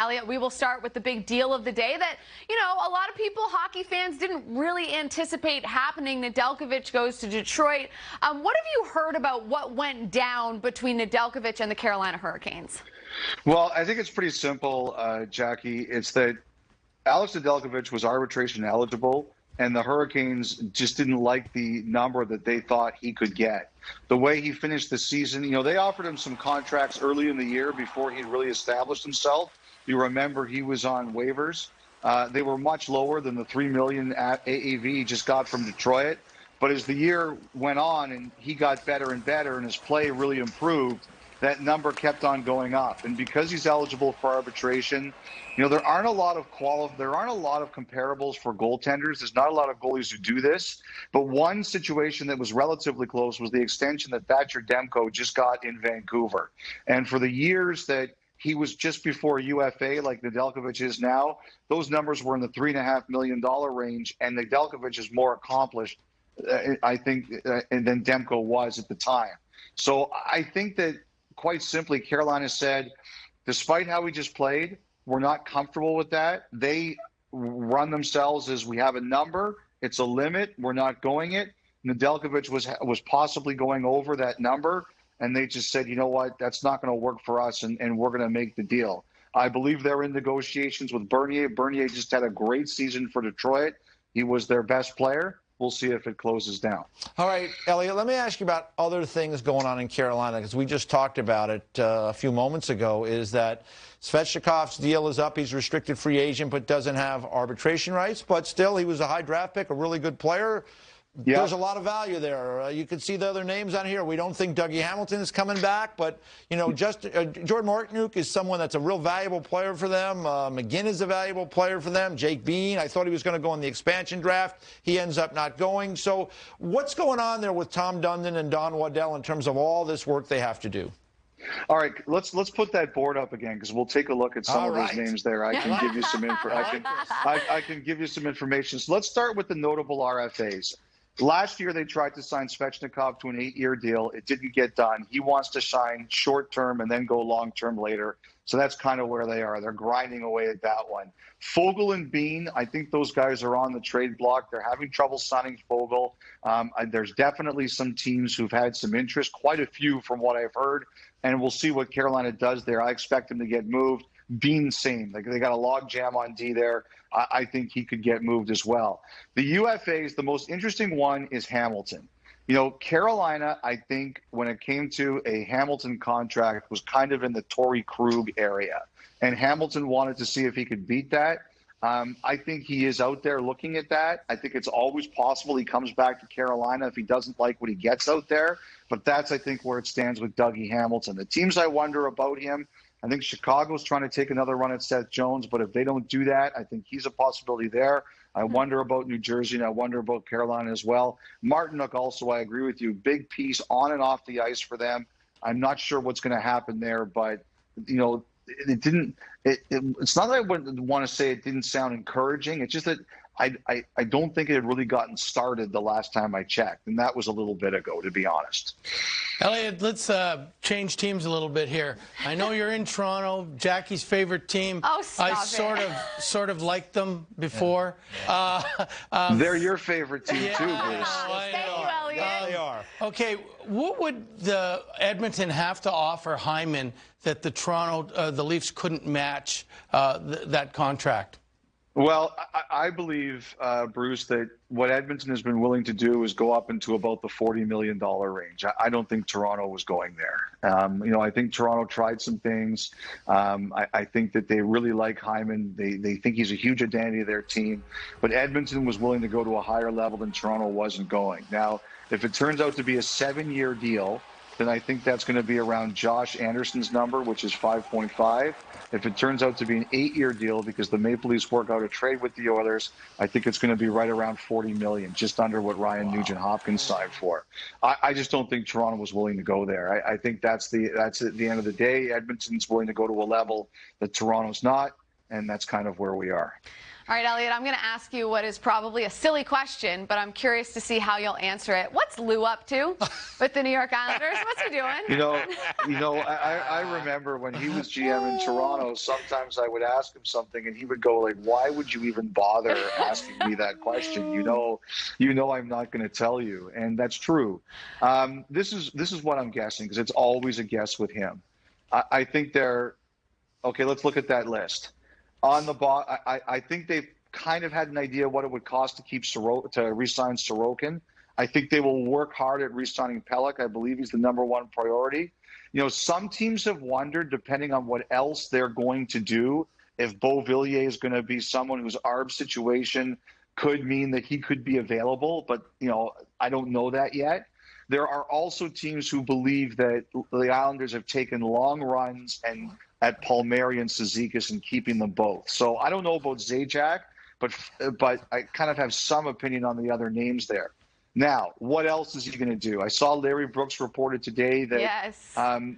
Elliotte, we will start with the big deal of the day that, you know, a lot of people, hockey fans, didn't really anticipate happening. Nedeljkovic goes to Detroit. What have you heard about what went down between Nedeljkovic and the Carolina Hurricanes? Well, I think it's pretty simple, Jackie. It's that Alex Nedeljkovic was arbitration eligible, and the Hurricanes just didn't like the number that they thought he could get. The way he finished the season, you know, they offered him some contracts early in the year before he really established himself. You remember he was on waivers. They were much lower than the $3 million AAV he just got from Detroit. But as the year went on and he got better and better and his play really improved, that number kept on going up. And because he's eligible for arbitration, you know, there aren't a lot of comparables for goaltenders. There's not a lot of goalies who do this. But one situation that was relatively close was the extension that Thatcher Demko just got in Vancouver. And for the years that he was just before UFA, like Nedeljkovic is now, those numbers were in the $3.5 million range, and Nedeljkovic is more accomplished, I think, than Demko was at the time. So I think that, quite simply, Carolina said, despite how we just played, we're not comfortable with that. They run themselves as we have a number. It's a limit. We're not going it. Nedeljkovic was possibly going over that number, and they just said, you know what, that's not going to work for us, and we're going to make the deal. I believe they're in negotiations with Bernier. Bernier just had a great season for Detroit. He was their best player. We'll see if it closes down. All right, Elliotte, let me ask you about other things going on in Carolina, because we just talked about it a few moments ago, is that Svechnikov's deal is up. He's a restricted free agent but doesn't have arbitration rights. But still, he was a high draft pick, a really good player. Yeah. There's a lot of value there. You can see the other names on here. We don't think Dougie Hamilton is coming back, but, you know, Jordan Martinook is someone that's a real valuable player for them. McGinn is a valuable player for them. Jake Bean, I thought he was going to go in the expansion draft. He ends up not going. So what's going on there with Tom Dundon and Don Waddell in terms of all this work they have to do? All right, let's put that board up again, because we'll take a look at some of those names there. I can give you some I can give you some information. So let's start with the notable RFAs. Last year, they tried to sign Svechnikov to an 8-year deal. It didn't get done. He wants to sign short-term and then go long-term later. So that's kind of where they are. They're grinding away at that one. Foegele and Bean, I think those guys are on the trade block. They're having trouble signing Foegele. There's definitely some teams who've had some interest, quite a few from what I've heard. And we'll see what Carolina does there. I expect him to get moved. Bean, same. They got a log jam on D there. I think he could get moved as well. The UFAs, the most interesting one is Hamilton. You know, Carolina, I think, when it came to a Hamilton contract, was kind of in the Torrey Krug area. And Hamilton wanted to see if he could beat that. I think he is out there looking at that. I think it's always possible he comes back to Carolina if he doesn't like what he gets out there. But that's, I think, where it stands with Dougie Hamilton. The teams I wonder about him, I think Chicago's trying to take another run at Seth Jones, but if they don't do that, I think he's a possibility there. I wonder about New Jersey, and I wonder about Carolina as well. Martinook also, I agree with you, big piece on and off the ice for them. I'm not sure what's going to happen there, but, you know, it's not that I wouldn't want to say it didn't sound encouraging. It's just that I don't think it had really gotten started the last time I checked, and that was a little bit ago, to be honest. Elliotte, let's change teams a little bit here. I know you're in Toronto, Jackie's favorite team. Oh, stop I sort of liked them before. They're your favorite team too, Bruce. Thank you, Elliotte. Yeah, they are. Okay, what would the Edmonton have to offer Hyman that the Leafs couldn't match that contract? Well, I believe, Bruce, that what Edmonton has been willing to do is go up into about the $40 million range. I don't think Toronto was going there. You know, I think Toronto tried some things. I think that they really like Hyman. They think he's a huge identity of their team. But Edmonton was willing to go to a higher level than Toronto wasn't going. Now, if it turns out to be a 7-year deal, then I think that's going to be around Josh Anderson's number, which is 5.5. If it turns out to be an 8-year deal because the Maple Leafs work out a trade with the Oilers, I think it's going to be right around $40 million, just under what Ryan Nugent-Hopkins signed for. I just don't think Toronto was willing to go there. I think that's at the end of the day. Edmonton's willing to go to a level that Toronto's not, and that's kind of where we are. All right, Elliotte, I'm going to ask you what is probably a silly question, but I'm curious to see how you'll answer it. What's Lou up to with the New York Islanders? What's he doing? I remember when he was GM in Toronto, sometimes I would ask him something and he would go like, why would you even bother asking me that question? You know I'm not going to tell you. And that's true. This is what I'm guessing, because it's always a guess with him. I think okay, let's look at that list. On the I think they've kind of had an idea what it would cost to keep to re-sign Sorokin. I think they will work hard at re-signing Pelech. I believe he's the #1 priority. Some teams have wondered, depending on what else they're going to do, if Beauvillier is going to be someone whose ARB situation could mean that he could be available. But, I don't know that yet. There are also teams who believe that the Islanders have taken long runs and at Palmieri and Cizikas and keeping them both. So I don't know about Zajac, but I kind of have some opinion on the other names there. Now, what else is he going to do? I saw Larry Brooks reported today that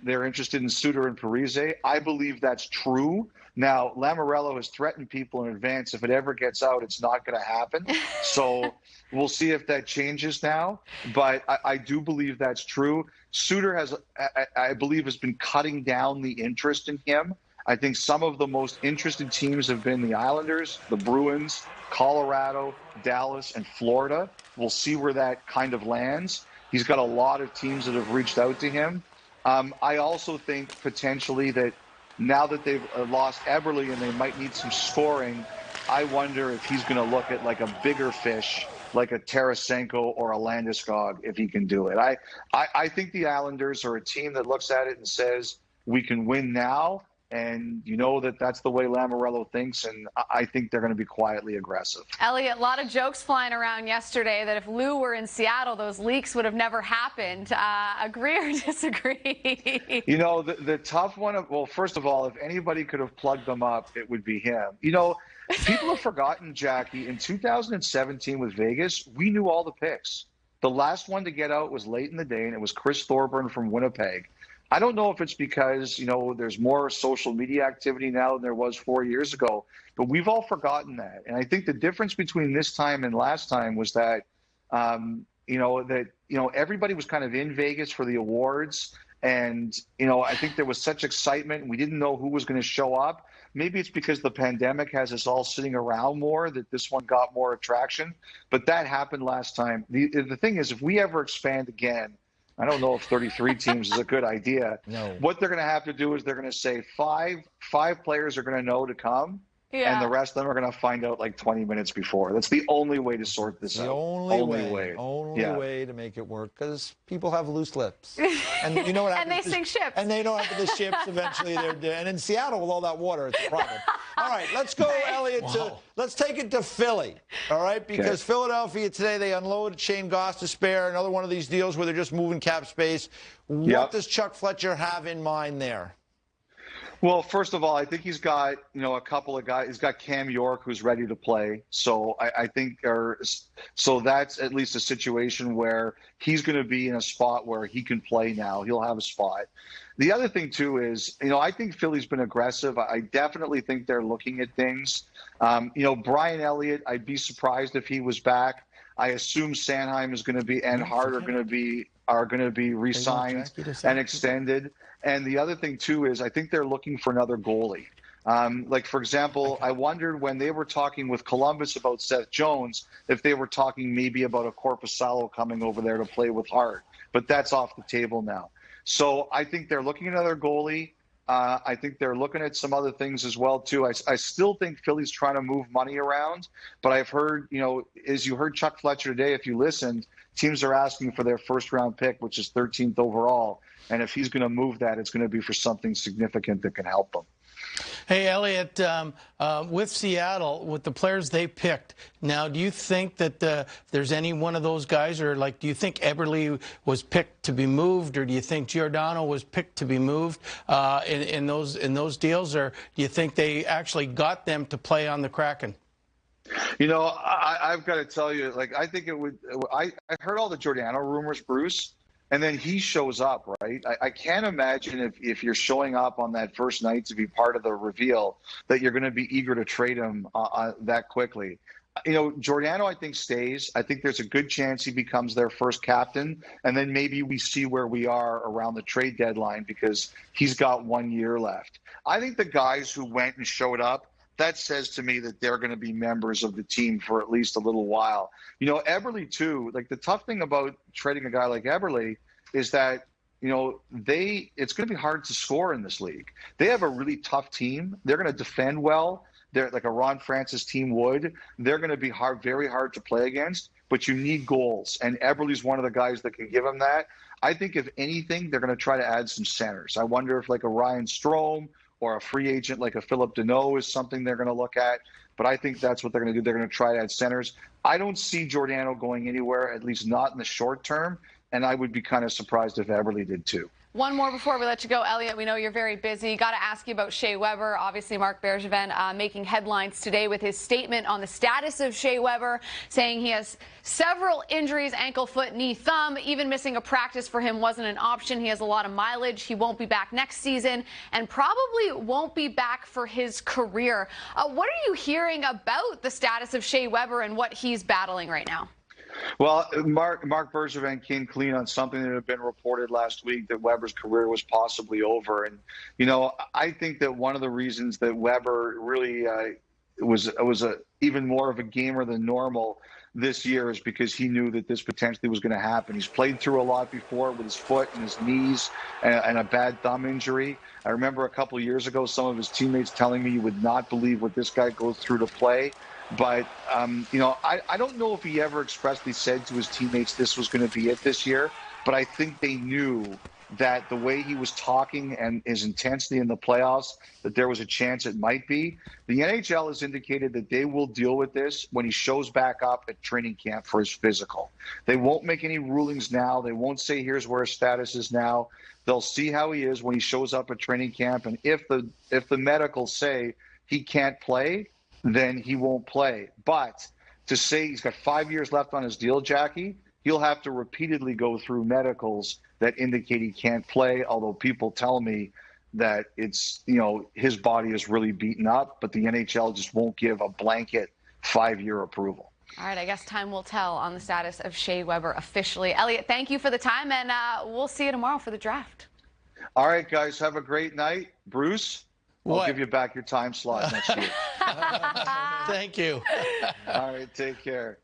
they're interested in Suter and Parise. I believe that's true. Now, Lamoriello has threatened people in advance. If it ever gets out, it's not going to happen. So we'll see if that changes now. But I do believe that's true. Suter I believe, has been cutting down the interest in him. I think some of the most interested teams have been the Islanders, the Bruins, Colorado, Dallas, and Florida. We'll see where that kind of lands. He's got a lot of teams that have reached out to him. I also think potentially that now that they've lost Eberle and they might need some scoring, I wonder if he's going to look at like a bigger fish, like a Tarasenko or a Landeskog, if he can do it. I think the Islanders are a team that looks at it and says, we can win now. And that's the way Lamoriello thinks, and I think they're going to be quietly aggressive. Elliotte, a lot of jokes flying around yesterday that if Lou were in Seattle, those leaks would have never happened. Agree or disagree? The tough one, well, first of all, if anybody could have plugged them up, it would be him. People have forgotten, Jackie, in 2017 with Vegas, we knew all the picks. The last one to get out was late in the day, and it was Chris Thorburn from Winnipeg. I don't know if it's because, there's more social media activity now than there was 4 years ago, but we've all forgotten that. And I think the difference between this time and last time was that, everybody was kind of in Vegas for the awards. And, I think there was such excitement. We didn't know who was going to show up. Maybe it's because the pandemic has us all sitting around more that this one got more attraction. But that happened last time. The thing is, if we ever expand again, I don't know if 33 teams is a good idea. No. What they're going to have to do is they're going to say five players are going to know to come, and the rest of them are going to find out like 20 minutes before. That's the only way to sort this out. The only way to make it work, because people have loose lips. And you know what happens? And they sink ships. And they know after the ships, eventually they're dead. And in Seattle, with all that water, it's a problem. All right, let's go, Elliotte. Let's take it to Philly, all right? Because Philadelphia today, they unloaded Shane Gostisbehere, another one of these deals where they're just moving cap space. What does Chuck Fletcher have in mind there? Well, first of all, I think he's got, a couple of guys. He's got Cam York, who's ready to play. So I think so that's at least a situation where he's going to be in a spot where he can play now. He'll have a spot. The other thing, too, is, I think Philly's been aggressive. I definitely think they're looking at things. Brian Elliott, I'd be surprised if he was back. I assume Sanheim is going to be and Hart are going to be re-signed and extended. And the other thing, too, is I think they're looking for another goalie. For example, I wondered when they were talking with Columbus about Seth Jones, if they were talking maybe about a Korpisalo coming over there to play with Hart. But that's off the table now. So I think they're looking at another goalie. I think they're looking at some other things as well, too. I still think Philly's trying to move money around. But I've heard, as you heard Chuck Fletcher today, if you listened, teams are asking for their first-round pick, which is 13th overall. And if he's going to move that, it's going to be for something significant that can help them. Hey, Elliotte, with Seattle, with the players they picked, now do you think that there's any one of those guys, or do you think Eberle was picked to be moved, or do you think Giordano was picked to be moved in those deals, or do you think they actually got them to play on the Kraken? I've got to tell you, I think it would. I heard all the Giordano rumors, Bruce. and then he shows up, right? I can't imagine if you're showing up on that first night to be part of the reveal that you're going to be eager to trade him that quickly. You know, Giordano, I think, stays. I think there's a good chance he becomes their first captain, and then maybe we see where we are around the trade deadline because he's got 1 year left. I think the guys who went and showed up, that says to me that they're going to be members of the team for at least a little while. You know, Eberle, too, like the tough thing about trading a guy like Eberle is that, you know, it's going to be hard to score in this league. They have a really tough team. They're going to defend well. They're like a Ron Francis team would. They're going to be very hard to play against, but you need goals. And Eberle's one of the guys that can give them that. I think if anything, they're going to try to add some centers. I wonder if like a Ryan Strome or a free agent like a Philip Deneau is something they're going to look at. But I think that's what they're going to do. They're going to try to add centers. I don't see Giordano going anywhere, at least not in the short term. And I would be kind of surprised if Eberle did too. One more before we let you go, Elliotte. We know you're very busy. Got to ask you about Shea Weber. Obviously, Marc Bergevin making headlines today with his statement on the status of Shea Weber, saying he has several injuries, ankle, foot, knee, thumb. Even missing a practice for him wasn't an option. He has a lot of mileage. He won't be back next season and probably won't be back for his career. What are you hearing about the status of Shea Weber and what he's battling right now? Well, Marc Bergevin came clean on something that had been reported last week, that Weber's career was possibly over. And, you know, I think that one of the reasons that Weber really was even more of a gamer than normal this year is because he knew that this potentially was going to happen. He's played through a lot before with his foot and his knees and a bad thumb injury. I remember a couple of years ago, some of his teammates telling me you would not believe what this guy goes through to play. But, you know, I don't know if he ever expressly said to his teammates this was going to be it this year, but I think they knew that the way he was talking and his intensity in the playoffs, that there was a chance it might be. The NHL has indicated that they will deal with this when he shows back up at training camp for his physical. They won't make any rulings now. They won't say here's where his status is now. They'll see how he is when he shows up at training camp, and if the medicals say he can't play, then he won't play. But to say he's got 5 years left on his deal, Jackie, he'll have to repeatedly go through medicals that indicate he can't play, although people tell me that it's, you know, his body is really beaten up, but the NHL just won't give a blanket 5-year approval. All right, I guess time will tell on the status of Shea Weber officially. Elliotte, thank you for the time, and we'll see you tomorrow for the draft. All right, guys, have a great night. Bruce? I'll give you back your time slot next year. Thank you. All right, take care.